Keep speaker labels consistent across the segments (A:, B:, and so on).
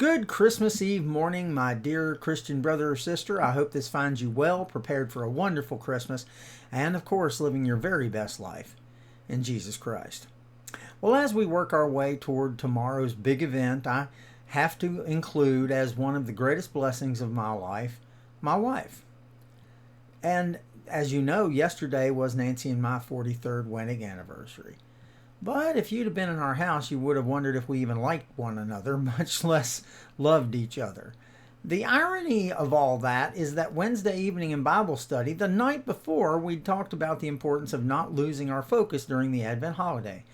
A: Good Christmas Eve morning, my dear Christian brother or sister. I hope this finds you well, prepared for a wonderful Christmas, and of course, living your very best life in Jesus Christ. Well, as we work our way toward tomorrow's big event, I have to include as one of the greatest blessings of my life, my wife. And as you know, yesterday was Nancy and my 43rd wedding anniversary. But if you'd have been in our house, you would have wondered if we even liked one another, much less loved each other. The irony of all that is that Wednesday evening in Bible study, the night before, we talked about the importance of not losing our focus during the Advent holiday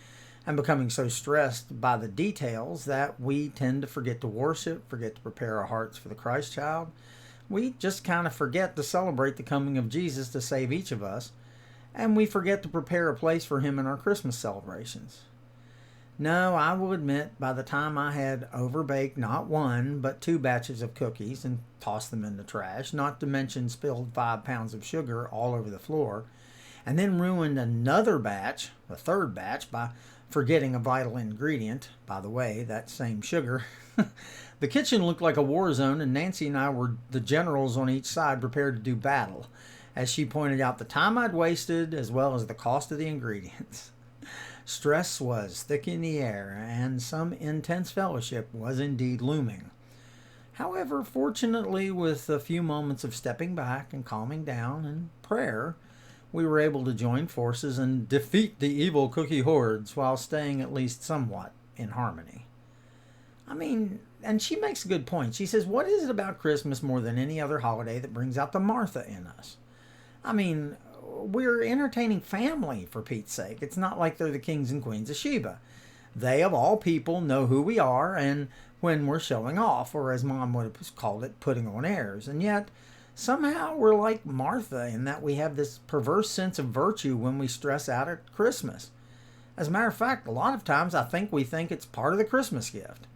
A: and becoming so stressed by the details that we tend to forget to worship, forget to prepare our hearts for the Christ child. We just kind of forget to celebrate the coming of Jesus to save each of us. And we forget to prepare a place for him in our Christmas celebrations. No, I will admit, by the time I had overbaked not one, but 2 batches of cookies and tossed them in the trash, not to mention spilled 5 pounds of sugar all over the floor, and then ruined another batch, the third batch, by forgetting a vital ingredient, by the way, that same sugar, the kitchen looked like a war zone, and Nancy and I were the generals on each side prepared to do battle, as she pointed out the time I'd wasted as well as the cost of the ingredients. Stress was thick in the air, and some intense fellowship was indeed looming. However, fortunately, with a few moments of stepping back and calming down and prayer, we were able to join forces and defeat the evil cookie hordes while staying at least somewhat in harmony. And she makes a good point. She says, what is it about Christmas more than any other holiday that brings out the Martha in us? We're entertaining family, for Pete's sake. It's not like they're the kings and queens of Sheba. They, of all people, know who we are and when we're showing off, or as Mom would have called it, putting on airs. And yet, somehow we're like Martha in that we have this perverse sense of virtue when we stress out at Christmas. As a matter of fact, a lot of times I think we think it's part of the Christmas gift.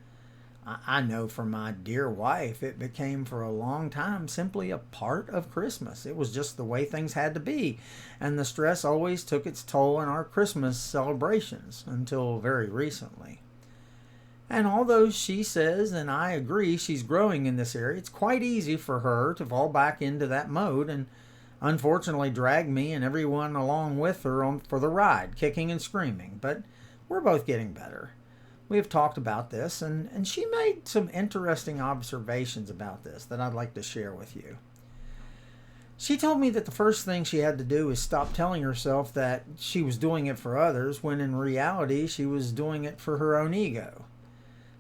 A: I know for my dear wife, it became for a long time simply a part of Christmas. It was just the way things had to be. And the stress always took its toll in our Christmas celebrations until very recently. And although she says, and I agree, she's growing in this area, it's quite easy for her to fall back into that mode and unfortunately drag me and everyone along with her for the ride, kicking and screaming. But we're both getting better. We have talked about this, and she made some interesting observations about this that I'd like to share with you. She told me that the first thing she had to do is stop telling herself that she was doing it for others, when in reality she was doing it for her own ego.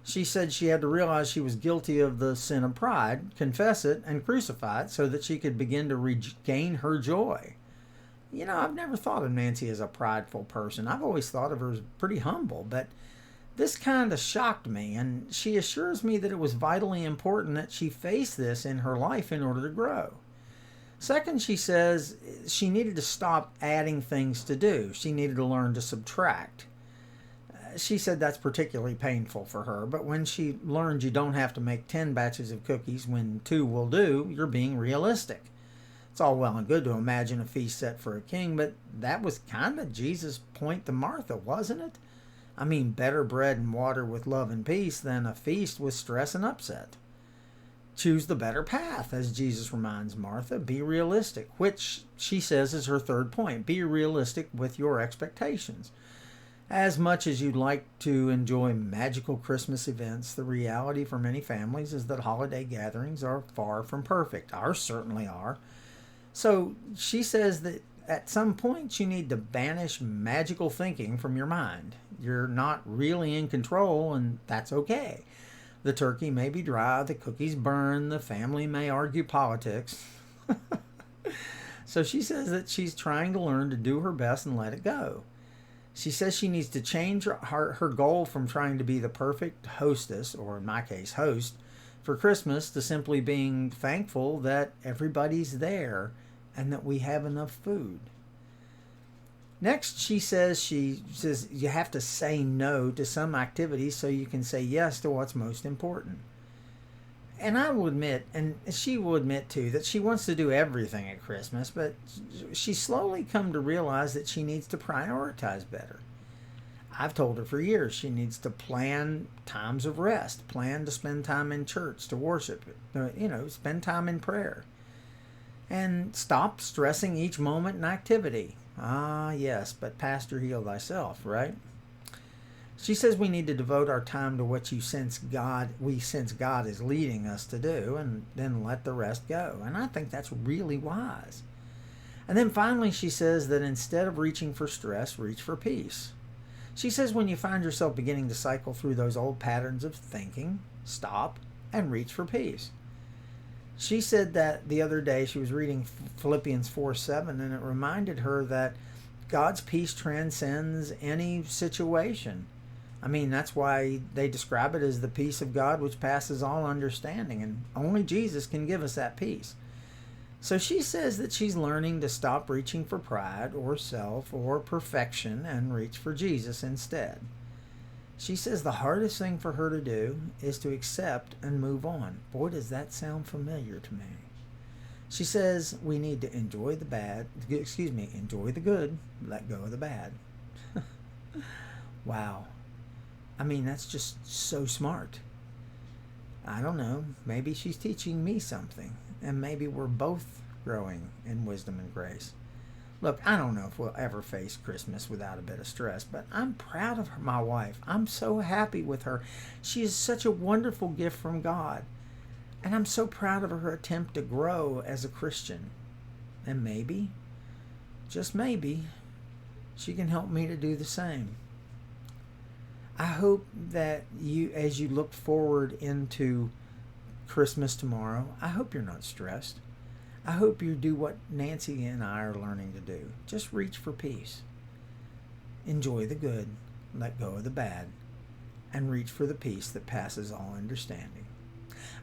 A: She said she had to realize she was guilty of the sin of pride, confess it, and crucify it so that she could begin to regain her joy. I've never thought of Nancy as a prideful person. I've always thought of her as pretty humble, but this kind of shocked me, and she assures me that it was vitally important that she face this in her life in order to grow. Second, she says she needed to stop adding things to do. She needed to learn to subtract. She said that's particularly painful for her, but when she learned you don't have to make 10 batches of cookies when 2 will do, you're being realistic. It's all well and good to imagine a feast set for a king, but that was kind of Jesus' point to Martha, wasn't it? Better bread and water with love and peace than a feast with stress and upset. Choose the better path, as Jesus reminds Martha. Be realistic, which she says is her third point. Be realistic with your expectations. As much as you'd like to enjoy magical Christmas events, the reality for many families is that holiday gatherings are far from perfect. Ours certainly are. So she says that at some point you need to banish magical thinking from your mind. You're not really in control, and that's okay. The turkey may be dry, the cookies burn, the family may argue politics. So she says that she's trying to learn to do her best and let it go. She says she needs to change her goal from trying to be the perfect hostess, or in my case, host, for Christmas to simply being thankful that everybody's there and that we have enough food. Next, she says you have to say no to some activities so you can say yes to what's most important. And I will admit, and she will admit too, that she wants to do everything at Christmas, but she's slowly come to realize that she needs to prioritize better. I've told her for years she needs to plan times of rest, plan to spend time in church, to worship, spend time in prayer. And stop stressing each moment and activity. Ah, yes, but Pastor, heal thyself, right? She says we need to devote our time to what we sense God is leading us to do, and then let the rest go. And I think that's really wise. And then finally, she says that instead of reaching for stress, reach for peace. She says when you find yourself beginning to cycle through those old patterns of thinking, stop and reach for peace. She said that the other day she was reading Philippians 4:7, and it reminded her that God's peace transcends any situation. I mean, that's why they describe it as the peace of God which passes all understanding, and only Jesus can give us that peace. So she says that she's learning to stop reaching for pride or self or perfection and reach for Jesus instead. She says the hardest thing for her to do is to accept and move on. Boy, does that sound familiar to me. She says we need to enjoy the good, let go of the bad. Wow. I mean, that's just so smart. I don't know, maybe she's teaching me something, and maybe we're both growing in wisdom and grace. Look, I don't know if we'll ever face Christmas without a bit of stress, but I'm proud of my wife. I'm so happy with her. She is such a wonderful gift from God, and I'm so proud of her attempt to grow as a Christian. And maybe, just maybe, she can help me to do the same. I hope that you, as you look forward into Christmas tomorrow, I hope you're not stressed. I hope you do what Nancy and I are learning to do. Just reach for peace. Enjoy the good, let go of the bad, and reach for the peace that passes all understanding.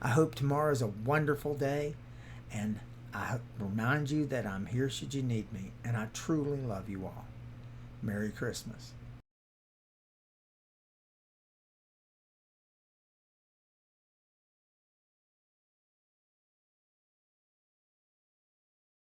A: I hope tomorrow is a wonderful day, and I remind you that I'm here should you need me, and I truly love you all. Merry Christmas.